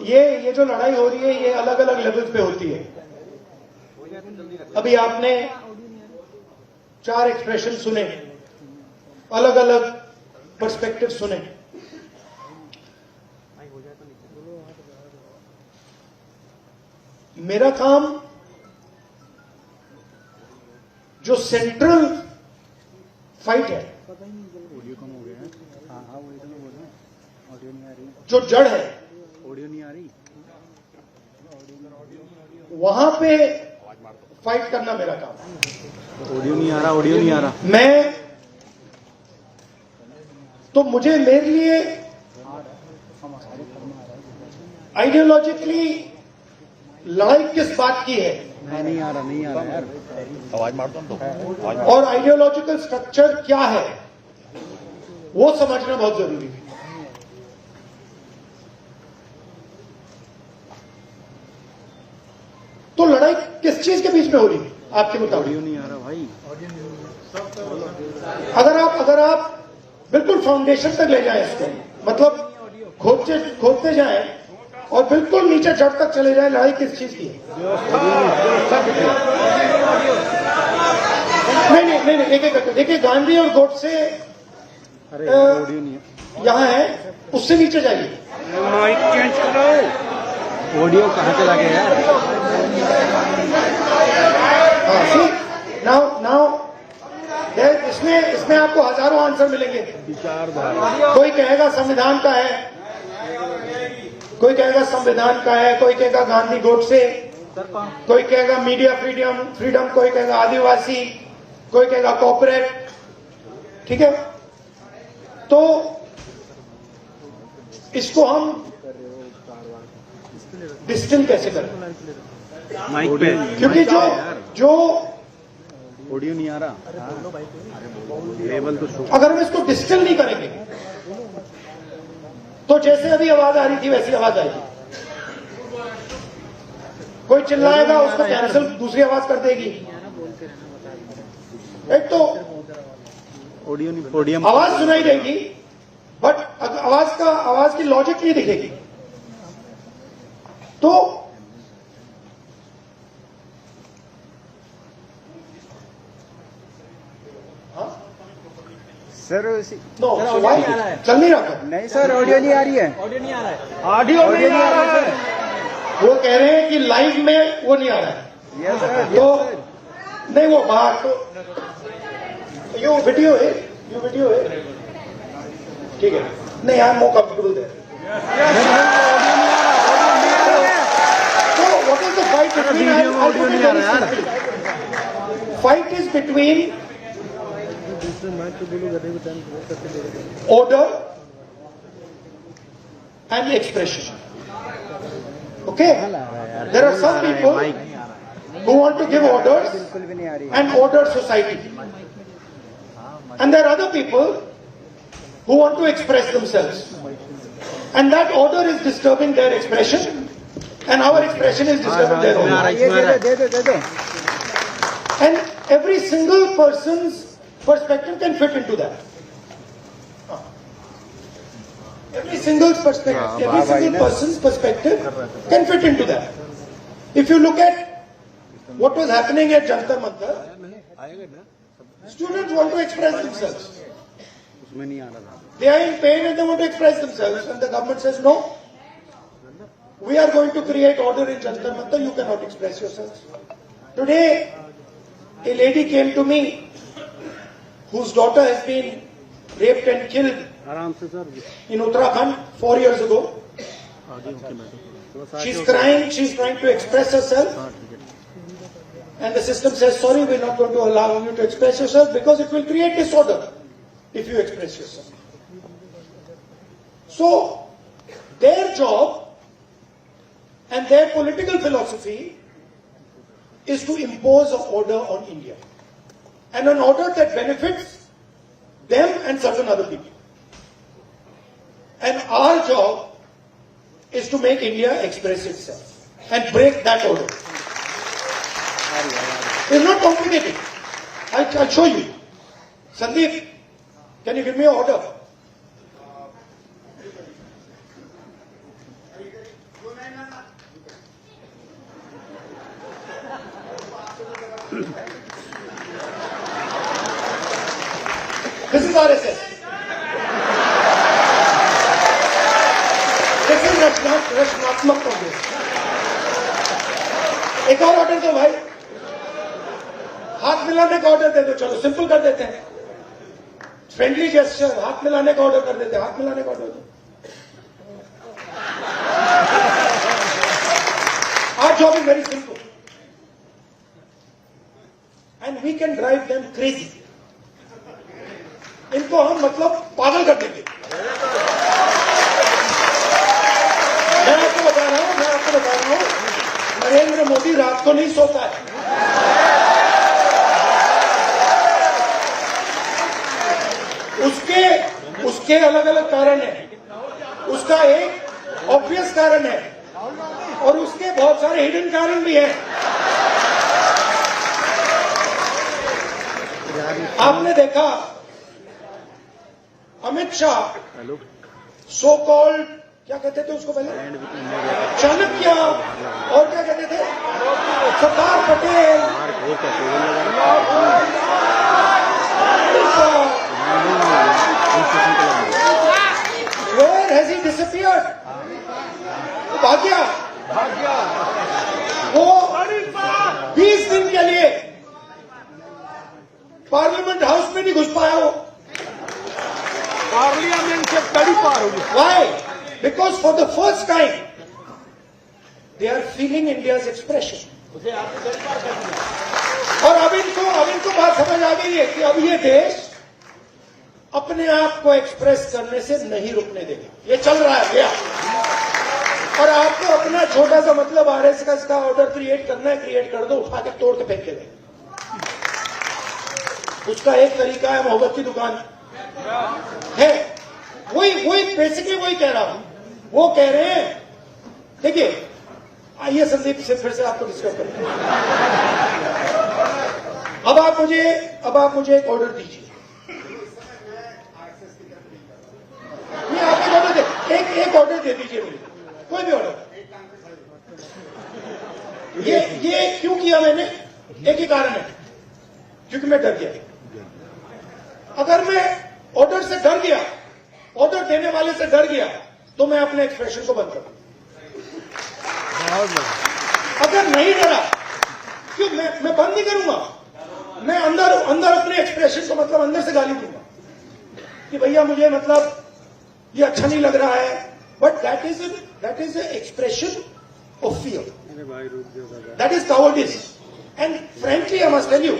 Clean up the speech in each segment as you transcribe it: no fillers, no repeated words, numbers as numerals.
ये जो लड़ाई हो रही है ये अलग अलग लेवल पे होती है। अभी आपने 4 एक्सप्रेशन सुने, अलग अलग पर्सपेक्टिव सुने। मेरा काम जो सेंट्रल फाइट है, जो जड़ है, ऑडियो नहीं आ रही, वहां पे फाइट करना मेरा काम है। ऑडियो नहीं आ रहा, ऑडियो नहीं आ रहा। मैं तो मुझे मेरे लिए आइडियोलॉजिकली लड़ाई किस बात की है नहीं आ रहा, नहीं आ रहा यार, आवाज मार दो तो और आइडियोलॉजिकल स्ट्रक्चर क्या है वो समझना बहुत जरूरी है। तो लड़ाई किस चीज के बीच में हो रही है आपके मुताबिक? ऑडियो नहीं आ रहा भाई। अगर आप बिल्कुल फाउंडेशन तक ले जाएं इसको, मतलब खोदते जाएं और बिल्कुल नीचे जड़ तक चले जाएं, लड़ाई किस चीज की है? नहीं, एक एक करके देखिए। गांधी और गोडसे अरे ऑडियो नहीं है, यहां है, उससे नीचे जाइए। माइक चेंज करो। ऑडियो कहाँ चला गया यार? नाउ इसमें आपको हजारों आंसर मिलेंगे। कोई कहेगा संविधान का है, कोई कहेगा संविधान का है, कोई कहेगा गांधी गोडसे, कोई कहेगा मीडिया फ्रीडम, कोई कहेगा आदिवासी, कोई कहेगा कॉर्पोरेट। ठीक है, तो इसको हम डिस्टिल कैसे करें? माइक पे, क्योंकि जो ऑडियो नहीं आ रहा, लेवल तो शो। अगर हम इसको डिस्टिल नहीं करेंगे तो जैसे अभी आवाज आ रही थी वैसी आवाज आएगी। कोई चिल्लाएगा, उसको कैंसिल दूसरी आवाज कर देगी। एक तो ऑडियो नहीं, पोडियम आवाज सुनाई देगी बट आवाज की लॉजिक नहीं दिखेगी। तो सर नो चल नहीं रहा। नहीं सर, ऑडियो नहीं आ रही है, ऑडियो नहीं आ रहा है, ऑडियो नहीं आ रहा है। वो कह रहे हैं कि लाइव में वो नहीं आ रहा है। यस सर, तो नहीं, वो बाहर तो यू वीडियो है, ठीक है। नहीं, I am more comfortable there. तो what is the fight between? Audio नहीं आ रहा यार। Fight is between order and expression. Okay? There are some people who want to give orders and order society. And there are other people who want to express themselves. And that order is disturbing their expression and our expression is disturbing their order. And every single person's perspective can fit into that. Every single person's perspective can fit into that. If you look at what was happening at Jantar Mantar, students want to express themselves. They are in pain and they want to express themselves, and the government says no. We are going to create order in Jantar Mantar. You cannot express yourselves. Today, a lady came to me whose daughter has been raped and killed in Uttarakhand 4 years ago. She's crying, she's trying to express herself. And the system says, sorry, we're not going to allow you to express yourself because it will create disorder if you express yourself. So, their job and their political philosophy is to impose an order on India. And an order that benefits them and certain other people. And our job is to make India express itself and break that order. It's not complicated. I'll show you. Sandeep, can you give me an order? This is RSS. This is रचनात्मक कांग्रेस. एक और order दो भाई, हाथ मिलाने का order दे दो. चलो सिंपल कर देते हैं. फ्रेंडली जेस्चर, हाथ मिलाने का ऑर्डर कर देते हैं. हाथ मिलाने का ऑर्डर दो. Our job is very simple. And we can drive them crazy. इनको हम मतलब पागल कर देंगे. मैं आपको बता रहा हूं, नरेंद्र मोदी रात को नहीं सोता है. उसके अलग अलग कारण है. उसका एक ऑब्वियस कारण है और उसके बहुत सारे हिडन कारण भी हैं. आपने देखा अमित शाह सो कॉल्ड, क्या कहते थे उसको पहले, चाणक्य, और क्या कहते थे, Sardar Patel, where has he disappeared? भाग गया. वो 20 दिन के लिए पार्लियामेंट हाउस में नहीं घुस पाया. वो पार्लियामेंट से कड़ी पार हो गया. Why? Because for the first time they are feeling India's expression. और अब इनको बात समझ आ गई है कि अब ये देश अपने आप को एक्सप्रेस करने से नहीं रुकने देगा. ये चल रहा है भैया. और आपको अपना छोटा सा मतलब आरएसएस का ऑर्डर क्रिएट करना है, क्रिएट कर दो, उठा के तोड़ के फेंक के दे. उसका एक तरीका है मोहब्बत की दुकान है. वही बेसिकली वही कह रहा हूं. वो कह रहे हैं, देखिए, आइए संदीप से फिर से आपको डिस्कस करें. अब आप मुझे एक ऑर्डर दीजिए. नहीं, आप एक ऑर्डर दे, एक ऑर्डर दे दीजिए मुझे, कोई भी ऑर्डर. ये क्यों किया मैंने? एक ही कारण है, क्योंकि मैं डर गया. अगर मैं ऑर्डर से डर गया, ऑर्डर देने वाले से डर गया, तो मैं अपने एक्सप्रेशन को बंद कर दूं. अगर नहीं डरा, क्यों मैं बंद नहीं करूंगा. मैं अंदर अपने एक्सप्रेशन को मतलब अंदर से गाली दूंगा कि भैया मुझे मतलब ये अच्छा नहीं लग रहा है. But that is a expression of fear. That is cowardice. And frankly, I must tell you,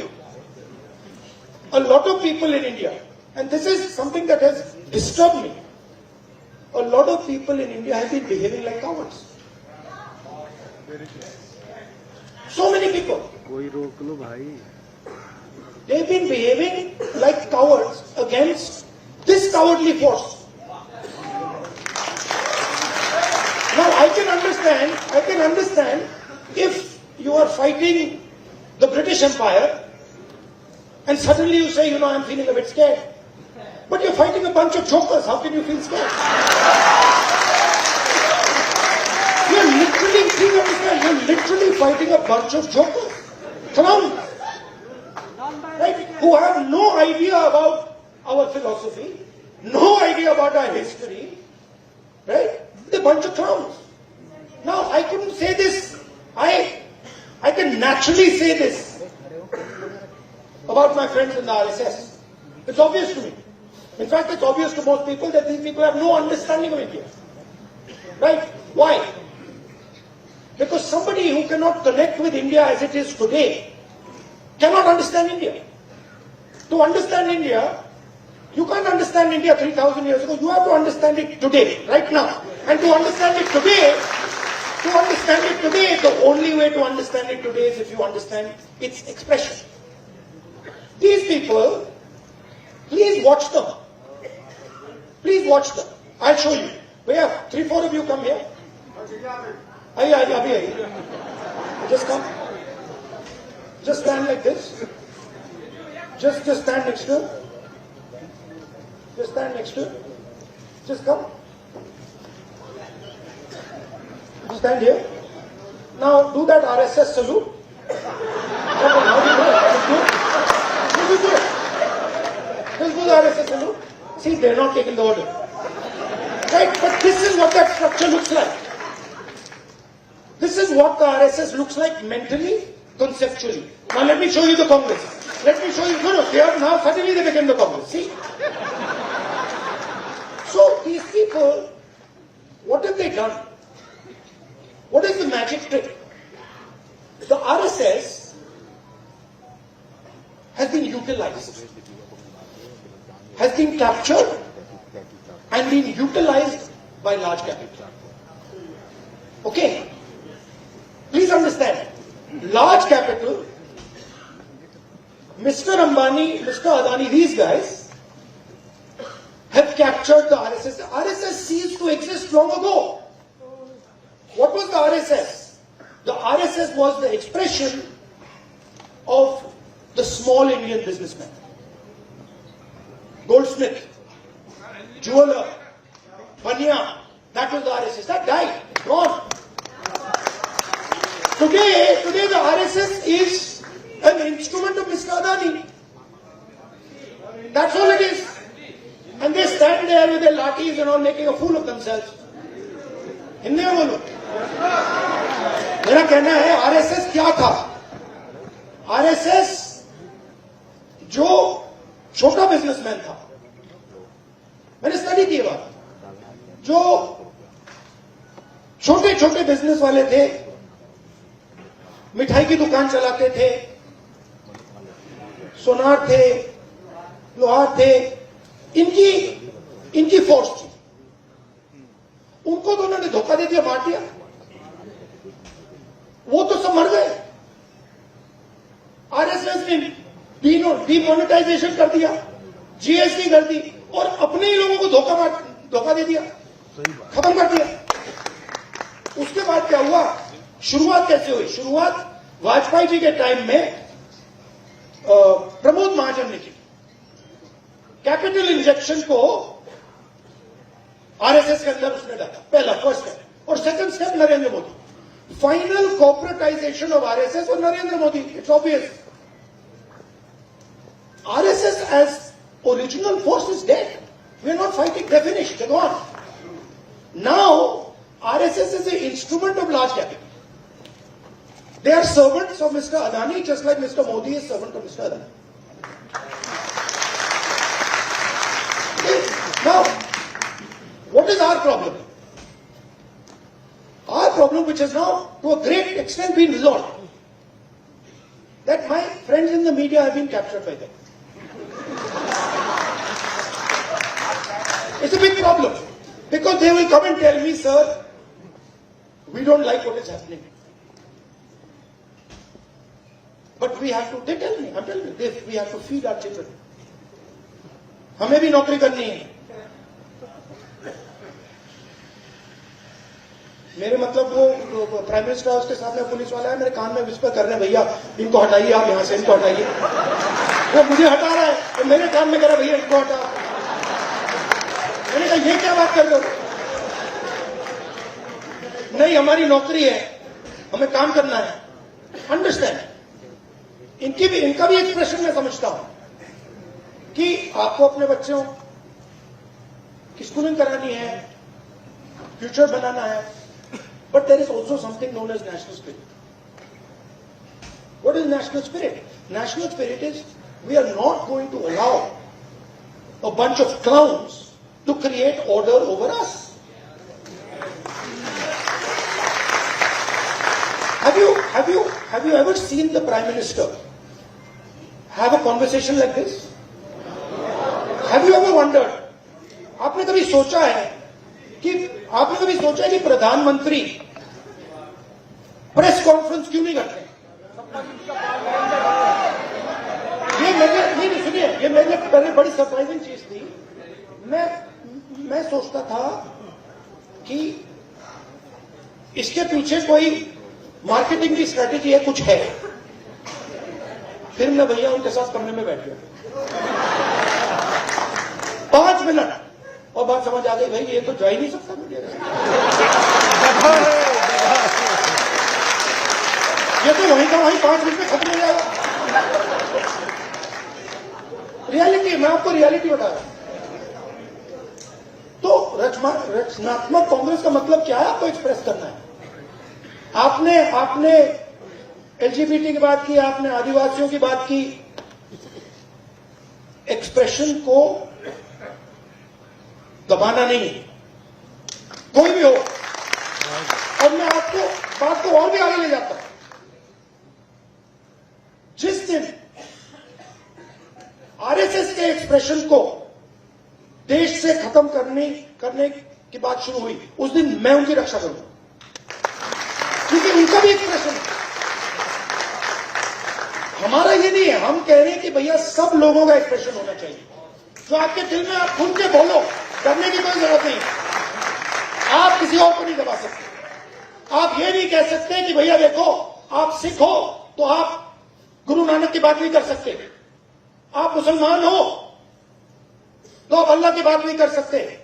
a lot of people in India, and this is something that has disturbed me, a lot of people in India have been behaving like cowards. So many people. कोई रोक लो भाई. They've been behaving like cowards against this cowardly force. Now I can understand if you are fighting the British Empire and suddenly you say, I'm feeling a bit scared. But you're fighting a bunch of jokers. How can you feel scared? You're literally fighting a bunch of jokers. Clowns. Right? Who have no idea about our philosophy, no idea about our history. Right? They're a bunch of clowns. Now, I couldn't say this. I can naturally say this about my friends in the RSS. It's obvious to me. In fact, it's obvious to most people that these people have no understanding of India. Right? Why? Because somebody who cannot connect with India as it is today cannot understand India. To understand India, you can't understand India 3,000 years ago. You have to understand it today, right now. And to understand it today, the only way to understand it today is if you understand its expression. These people, please watch them. Please watch them. I'll show you. We have 3-4 of you come here. Aye. Just come. Just stand like this. Just stand next to him. Just stand next to him. Just come. Stand here. Now do that RSS salute. This was RSS salute. See, they're not taking the order. Right, but this is what that structure looks like. This is what the RSS looks like mentally, conceptually. Now let me show you the Congress. Let me show you. No, they are now suddenly they became the Congress. See? So these people, what have they done? What is the magic trick? The RSS has been utilized, has been captured and been utilized by large capital. Okay? Please understand, large capital, Mr. Ambani, Mr. Adani, these guys have captured the RSS. The RSS ceased to exist long ago. What was the RSS? The RSS was the expression of the small Indian businessman. Goldsmith, jeweler, Bania, that was the RSS. That died, gone. Today the RSS is an instrument of Mr. Adani. That's all it is. And they stand there with their lathis and all making a fool of themselves. Hindi में बोलो. मेरा कहना है RSS क्या था? RSS जो छोटा businessman था, मैंने स्टडी की बात, जो छोटे छोटे बिजनेस वाले थे, मिठाई की दुकान चलाते थे, सोनार थे, लोहार थे, इनकी फोर्स थी. उनको तो उन्होंने धोखा दे दिया, मार दिया. वो तो सब मर गए. आरएसएस ने डीमोनेटाइजेशन कर दिया, जीएसटी कर दी और अपने ही लोगों को धोखा दे दिया, खत्म कर दिया. उसके बाद क्या हुआ? शुरुआत कैसे हुई? शुरुआत वाजपेयी जी के टाइम में प्रमोद महाजन ने की. कैपिटल इंजेक्शन को आरएसएस के अंदर उसने डाला, पहला फर्स्ट स्टेप. और second step Narendra Modi. Final corporatization of RSS और Narendra Modi. It's obvious. RSS as original force is dead. We are not fighting. They're finished. They're gone. Now RSS is an instrument of large capital. They are servants of Mr. Adani, just like Mr. Modi is servant of Mr. Adani. Now, what is our problem? Our problem, which has now to a great extent been resolved, that my friends in the media have been captured by them. It's a big problem, because they will come and tell me, sir, we don't like what is happening. But we have to, they tell me, I'm telling you, we have to feed our children. हमें भी नौकरी करनी है. मेरे मतलब वो prime minister house के सामने पुलिस वाला है, मेरे कान में विस्पर कर रहे हैं, भैया इनको हटाइए, आप यहां से इनको हटाइए. वो मुझे हटा रहा है, तो मेरे कान में कह रहा है, भैया इनको हटा. मैंने कहा ये क्या बात कर रहे हो? नहीं, हमारी नौकरी है, हमें काम करना है. अंडरस्टैंड. इनका भी एक्सप्रेशन मैं समझता हूं कि आपको अपने बच्चों की स्कूलिंग करानी है, फ्यूचर बनाना है. But there is also something known as national spirit. What is national spirit? National spirit is we are not going to allow a bunch of clowns to create order over us. Have you ever seen the Prime Minister have a conversation like this? Have you ever wondered? आपने कभी सोचा है कि प्रधानमंत्री press conference क्यों नहीं करते? ये मेरे पहले बड़ी सरप्राइजिंग चीज थी. मैं सोचता था कि इसके पीछे कोई मार्केटिंग की स्ट्रेटेजी है, कुछ है. फिर मैं भैया उनके साथ कमरे में बैठ गया 5 मिनट और बात समझ आ गई, भाई ये तो जा ही नहीं सकता मीडिया. ये तो वहीं का वहीं 5 मिनट में खत्म हो जाएगा. रियलिटी, मैं आपको रियलिटी बता रहा हूं। तो रचनात्मक कांग्रेस का मतलब क्या है? आपको एक्सप्रेस करना है। आपने एलजीबीटी की बात की, आपने आदिवासियों की बात की। एक्सप्रेशन को दबाना नहीं, कोई भी हो। और मैं आपको बात को और भी आगे ले जाता हूं। जिस दिन आरएसएस के एक्सप्रेशन को देश से खत्म करने की बात शुरू हुई, उस दिन मैं उनकी रक्षा करूंगा, क्योंकि उनका भी एक्सप्रेशन है। हमारा ये नहीं है, हम कह रहे हैं कि भैया सब लोगों का एक्सप्रेशन होना चाहिए। जो आपके दिल में आप खुल के बोलो, डरने की कोई जरूरत नहीं। आप किसी और को नहीं दबा सकते। आप ये नहीं कह सकते कि भैया देखो आप सिख हो तो आप गुरु नानक की बात नहीं कर सकते, आप मुसलमान हो तो आप अल्लाह की बात नहीं कर सकते,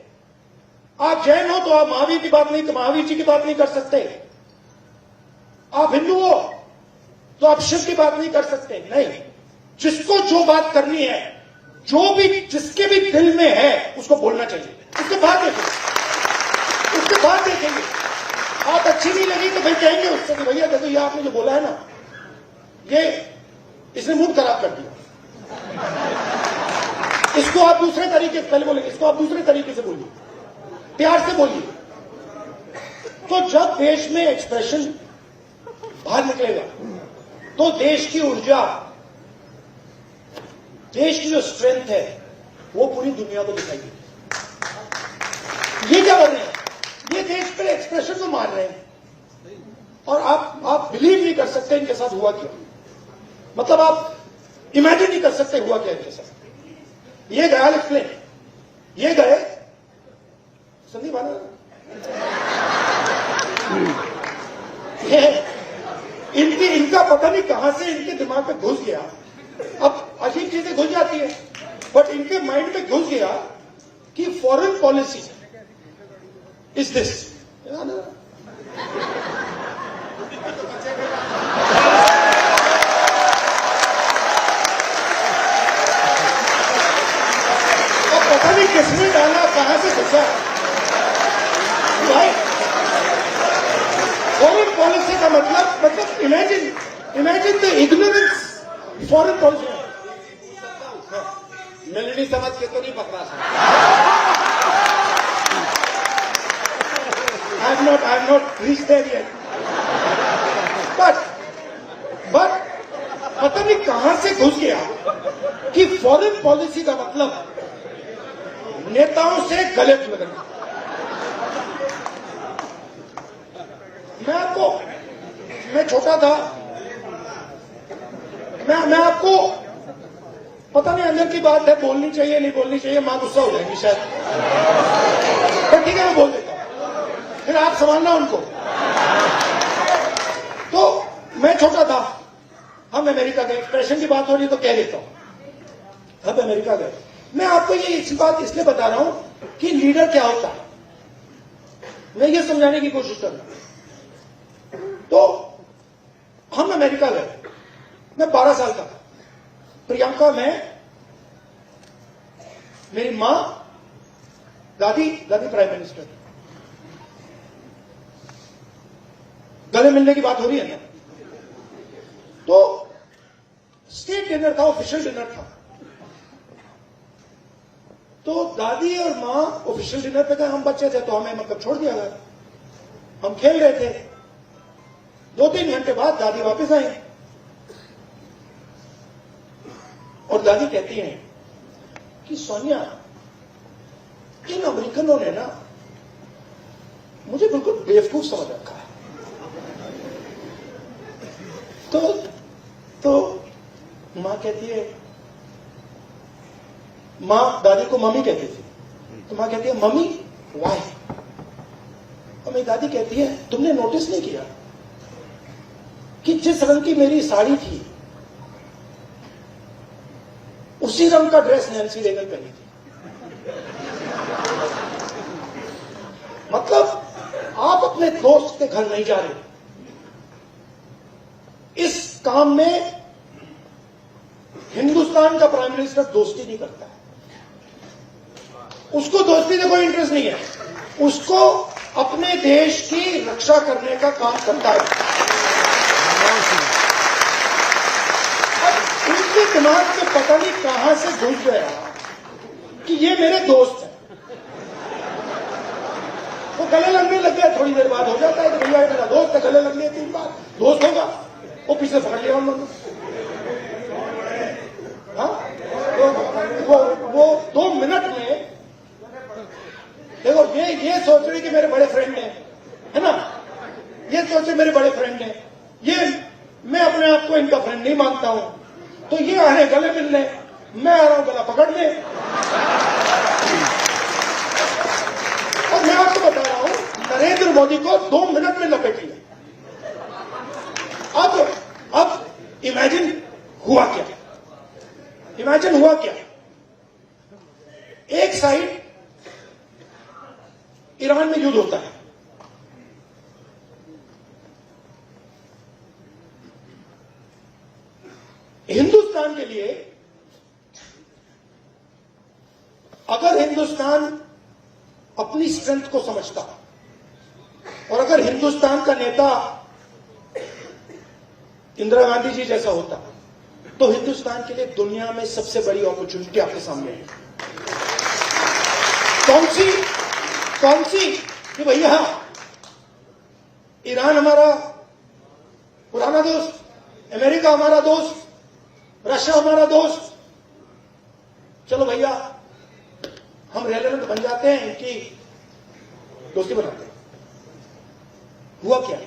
आप जैन हो तो आप महावीर की बात नहीं, महावीर जी की बात नहीं कर सकते, आप हिंदू हो तो आप शिव की बात नहीं कर सकते। नहीं, जिसको जो बात करनी है, जो भी जिसके भी दिल में है, उसको बोलना चाहिए। उसके बाद देखेंगे। बात अच्छी नहीं लगी तो फिर कहेंगे उससे कि भैया देखो ये आपने जो बोला है ना, ये इसने मूड खराब कर दिया, इसको आप दूसरे तरीके से, पहले बोलेंगे इसको आप दूसरे तरीके से बोलिए, प्यार से बोलिए। तो जब देश में एक्सप्रेशन बाहर निकलेगा तो देश की ऊर्जा, देश की जो स्ट्रेंथ है वो पूरी दुनिया को दिखाई देगी। ये क्या कर रहे हैं? ये देश पे एक्सप्रेशन को मार रहे हैं। और आप बिलीव नहीं कर सकते इनके साथ हुआ क्या। मतलब आप इमेजिन नहीं कर सकते हुआ क्या इनके साथ। ये गया एक्सप्लेन, ये गए संदीप आना, इनका पता नहीं कहां से इनके दिमाग में घुस गया। अब अजीब चीजें घुस जाती है, बट इनके माइंड में घुस गया कि फॉरेन पॉलिसी इज दिस। अब पता नहीं किसने डाला, कहां से घुसा भाई। फॉरेन पॉलिसी का मतलब imagine the ignorance foreign policy. Melody समझ के तो नहीं पकड़ा था। I have not reached there yet. But पता नहीं कहां से घुस गया कि फॉरेन पॉलिसी का मतलब नेताओं से गले लगना। मैं छोटा था, मैं आपको पता नहीं अंदर की बात है, बोलनी चाहिए नहीं बोलनी चाहिए, मां गुस्सा हो जाएंगी शायद, पर ठीक है मैं बोल देता हूं, फिर आप संभालना उनको। तो मैं छोटा था, हम अमेरिका गए, एक्सप्रेशन की बात हो रही तो कह देता हूं, हम अमेरिका गए। मैं आपको ये इसी बात इसलिए बता रहा हूं कि लीडर क्या होता है, मैं ये समझाने की कोशिश कर रहा हूं। तो हम अमेरिका गए, मैं 12 साल का था। प्रियंका, मैं, मेरी मां, दादी प्राइम मिनिस्टर, गले मिलने की बात हो रही है ना। तो स्टेट डिनर था, ऑफिशियल डिनर था। तो दादी और मां ऑफिशियल डिनर पे गए, हम बच्चे थे तो हमें मतलब छोड़ दिया गया। हम खेल रहे थे, 2-3 घंटे बाद दादी वापस आई और दादी कहती हैं कि सोनिया, इन अमेरिकनों ने ना मुझे बिल्कुल बेवकूफ समझ रखा है। तो मां कहती है, मां दादी को मम्मी कहती थी, तो मां कहती है मम्मी वाई। और मेरी दादी कहती है तुमने नोटिस नहीं किया कि जिस रंग की मेरी साड़ी थी उसी रंग का ड्रेस नैन्सी रेगन पहनी थी। मतलब आप अपने दोस्त के घर नहीं जा रहे, इस काम में हिंदुस्तान का प्राइम मिनिस्टर दोस्ती नहीं करता है, उसको दोस्ती से कोई इंटरेस्ट नहीं है, उसको अपने देश की रक्षा करने का काम करता है। अब उनके दिमाग में पता नहीं कहां से घुस गया कि ये मेरे दोस्त हैं। वो गले लगने लग गया, थोड़ी देर बाद हो जाता है कि भैया मेरा दोस्त है, गले लग लिए 3 बार, दोस्त होगा, वो पीछे पकड़ लिया उन्होंने। हाँ, वो 2 मिनट में देखो, ये सोच रहे कि मेरे बड़े फ्रेंड है ना, ये सोचे मेरे बड़े फ्रेंड हैं, ये मैं अपने आप को इनका फ्रेंड नहीं मानता हूं, तो ये आ रहे गले मिलने, मैं आ रहा हूं गला पकड़ने। और मैं आपको बता रहा हूं, नरेंद्र मोदी को 2 मिनट में लपेट लिया। अब इमेजिन हुआ क्या, इमेजिन हुआ क्या। एक साइड ईरान में युद्ध होता है, हिंदुस्तान के लिए अगर हिंदुस्तान अपनी स्ट्रेंथ को समझता और अगर हिंदुस्तान का नेता इंदिरा गांधी जी जैसा होता तो हिंदुस्तान के लिए दुनिया में सबसे बड़ी अपॉर्चुनिटी आपके सामने है। कौन सी कि भैया ईरान हमारा पुराना दोस्त, अमेरिका हमारा दोस्त, रशिया हमारा दोस्त, चलो भैया हम रेलेवेंट बन जाते हैं, इनकी दोस्ती बनाते हैं। हुआ क्या?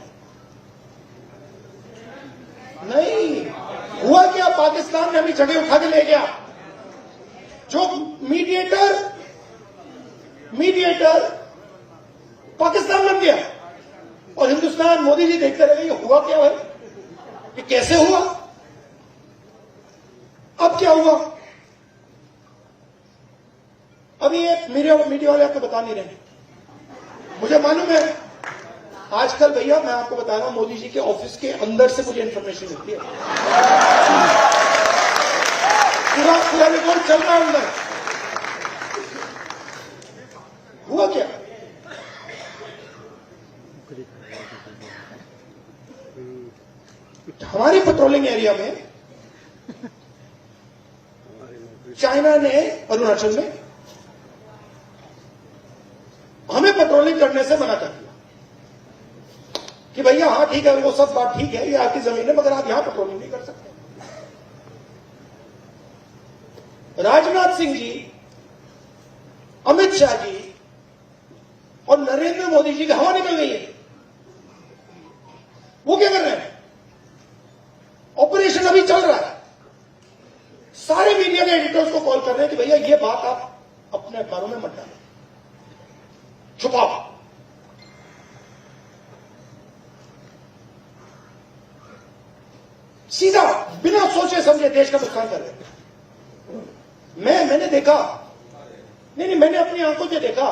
नहीं हुआ क्या, पाकिस्तान ने अभी जगह उठा के ले गया। जो मीडिएटर पाकिस्तान बन गया और हिंदुस्तान, मोदी जी देखते रहे ये हुआ क्या भाई, ये कैसे हुआ। अब क्या हुआ, अभी ये मीडिया वाले आपको बता नहीं रहे, मुझे मालूम है। आजकल भैया मैं आपको बता रहा हूं, मोदी जी के ऑफिस के अंदर से मुझे इंफॉर्मेशन मिलती है, पूरा रिकॉर्ड चल रहा है अंदर। हुआ क्या, हमारे पेट्रोलिंग एरिया में चाइना ने अरुणाचल में हमें पेट्रोलिंग करने से मना कर दिया कि भैया हाँ ठीक है, वो सब बात ठीक है, ये आपकी जमीन है, मगर आप यहां पेट्रोलिंग नहीं कर सकते। राजनाथ सिंह जी, अमित शाह जी और नरेंद्र मोदी जी की हवा निकल गई है। वो क्या कर रहे हैं, ऑपरेशन अभी चल रहा है, सारे मीडिया के एडिटर्स को कॉल कर रहे हैं कि भैया ये बात आप अपने अखबारों में मत डालो, छुपाओ। सीधा बिना सोचे समझे देश का नुकसान कर रहे हैं। मैंने देखा, नहीं मैंने अपनी आंखों से देखा,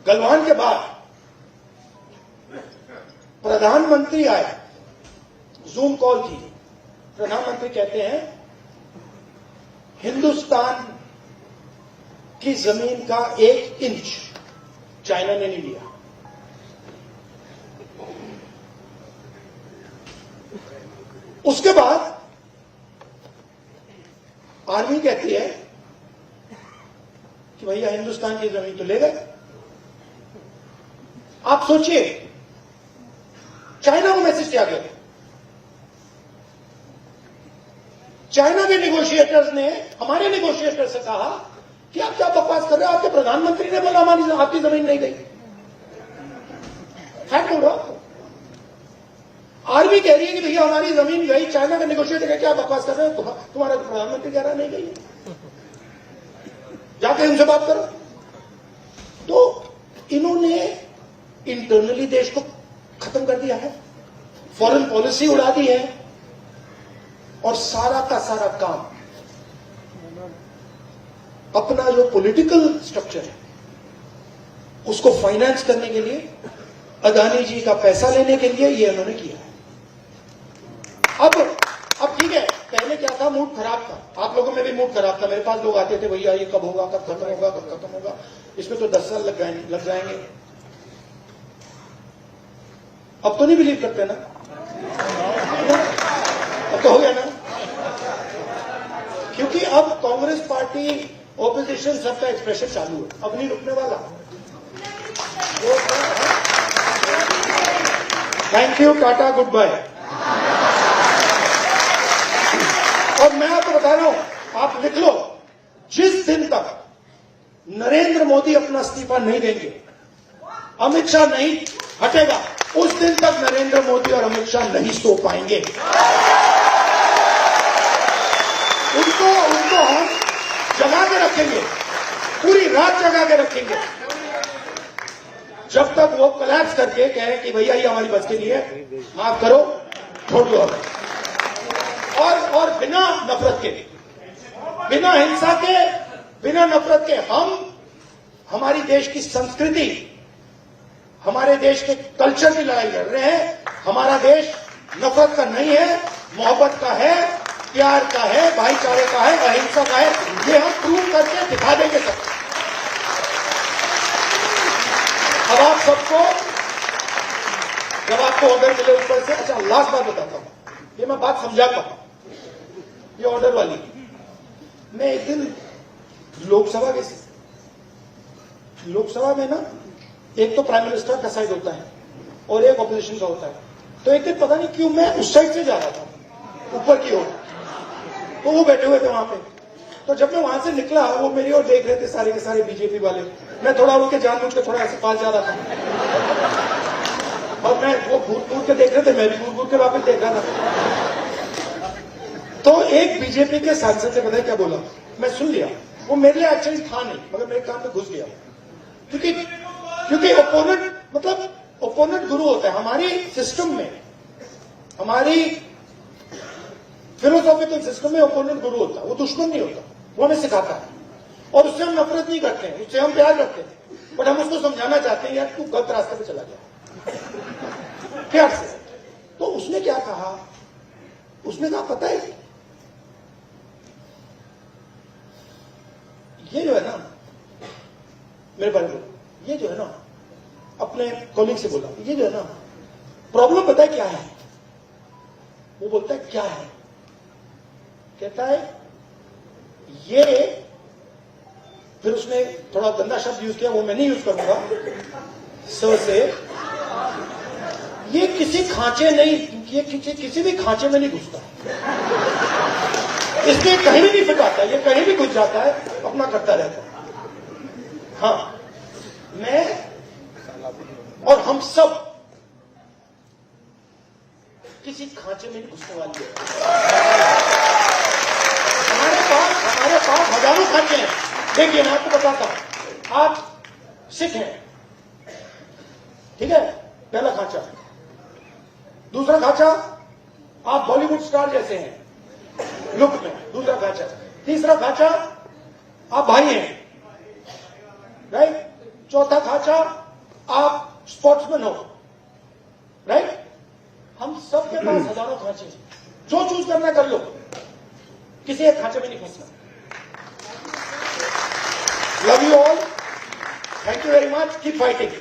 गलवान के बाद प्रधानमंत्री आए, जूम कॉल की, प्रधानमंत्री कहते हैं हिंदुस्तान की जमीन का 1 इंच चाइना ने नहीं लिया। उसके बाद आर्मी कहती है कि भैया हिंदुस्तान की जमीन तो ले गए। आप सोचिए, चाइना को मैसेज किया गया, चाइना के नेगोशिएटर्स ने हमारे नेगोशिएटर से कहा कि आप क्या बकवास कर रहे हो, आपके प्रधानमंत्री ने बोला हमारी आपकी जमीन नहीं गई। फैक्ट बोल रहा हूं, आर्मी कह रही है कि भैया हमारी जमीन गई, चाइना का नेगोशिएटर कह क्या बकवास कर रहे हो, तुम्हारा प्रधानमंत्री कह रहा नहीं गई है, जाके उनसे बात करो। तो इन्होंने इंटरनली देश को खत्म कर दिया है, फॉरेन पॉलिसी उड़ा दी है, और सारा का सारा काम अपना जो पॉलिटिकल स्ट्रक्चर है उसको फाइनेंस करने के लिए, अदानी जी का पैसा लेने के लिए ये उन्होंने किया है। अब ठीक है, पहले में क्या था, मूड खराब था, आप लोगों में भी मूड खराब था। मेरे पास लोग आते थे, भैया ये कब होगा, कब खत्म होगा, कब खत्म होगा, इसमें तो 10 साल लग जाएंगे। अब तो नहीं बिलीव करते ना, अब तो हो गया ना, क्योंकि अब कांग्रेस पार्टी, ऑपोजिशन, सबका एक्सप्रेशन चालू है, अब नहीं रुकने वाला। Thank you, tata, goodbye. और मैं आपको बता रहा हूं, आप लिख लो, जिस दिन तक नरेंद्र मोदी अपना इस्तीफा नहीं देंगे, अमित शाह नहीं हटेगा, उस दिन तक नरेंद्र मोदी और अमित शाह नहीं सो पाएंगे। उनको हम जगा के रखेंगे, पूरी रात जगा के रखेंगे, जब तक वो कोलैप्स करके कहे कि भैया ये हमारी बस की नहीं है, माफ करो, छोड़ दो हमें। और बिना नफरत के, बिना हिंसा के, बिना नफरत के हम हमारी देश की संस्कृति, हमारे देश के कल्चर की लड़ाई लड़ रहे हैं। हमारा देश नफरत का नहीं है, मोहब्बत का है, प्यार का है, भाईचारे का है, अहिंसा का है। ये हम प्रूव करके दिखा देंगे सब। अब आप सबको, जब आपको ऑर्डर मिले ऊपर से, अच्छा लास्ट बात बताता हूं, ये मैं बात समझा पाऊं, ये ऑर्डर वाली, मैं एक दिन लोकसभा में ना, एक तो प्राइम मिनिस्टर का साइड होता है और एक ऑपोजिशन का होता है, तो एक दिन पता नहीं क्यों मैं उस साइड से जा रहा था, ऊपर की ओर, तो वो बैठे हुए थे वहां पे। तो जब मैं वहां से निकला, वो मेरी ओर देख रहे थे सारे के सारे बीजेपी वाले, मैं थोड़ा उनके जानबूझ के थोड़ा ऐसे पास जा रहा था, और मैं वो घूर के देख रहे थे, मैं भी घूर के वापस देख रहा था। तो एक बीजेपी के सांसद से पता है क्या बोला, मैं सुन लिया, वो मेरे लिए एक्चुअली था नहीं, मगर मेरे काम में घुस गया, क्योंकि ओपोनेंट, मतलब ओपोनेंट गुरु होता है हमारी सिस्टम में, हमारी फिलोसॉफिकल सिस्टम में ओपोनेंट गुरु होता है, वो दुश्मन नहीं होता, वो हमें सिखाता है, और उससे हम नफरत नहीं करते हैं, उससे हम प्यार करते हैं, बट हम उसको समझाना चाहते हैं, यार तू गलत रास्ते पे चला गया, प्यार से। तो उसने क्या कहा, उसने कहा पता है, ये जो है ना, मेरे बारे में, ये जो है ना, अपने कॉलीग से बोला, ये जो है ना प्रॉब्लम पता है क्या है, वो बोलता है क्या है, कहता है ये, फिर उसने थोड़ा गंदा शब्द यूज किया, वो मैं नहीं यूज करूंगा, सर से, ये किसी खांचे नहीं, ये किसी भी खांचे में नहीं घुसता, इसमें कहीं भी नहीं फिट आता, ये कहीं भी घुस जाता है, अपना करता रहता है। हाँ, मैं और हम सब किसी खांचे में नहीं घुसने वाली है। हमारे पास हजारों खांचे हैं। देखिए मैं आपको बताता हूं, आप सिख हैं, ठीक है, पहला खांचा। दूसरा खांचा, आप बॉलीवुड स्टार जैसे हैं लुक में, दूसरा खांचा। तीसरा खांचा, आप भाई हैं, राइट। चौथा खांचा, आप स्पोर्ट्समैन हो, राइट। हम सब के पास हजारों खांचे, जो चूज करना कर लो, किसी एक खांचे में नहीं फंसना। Love you all, thank you very much, keep fighting.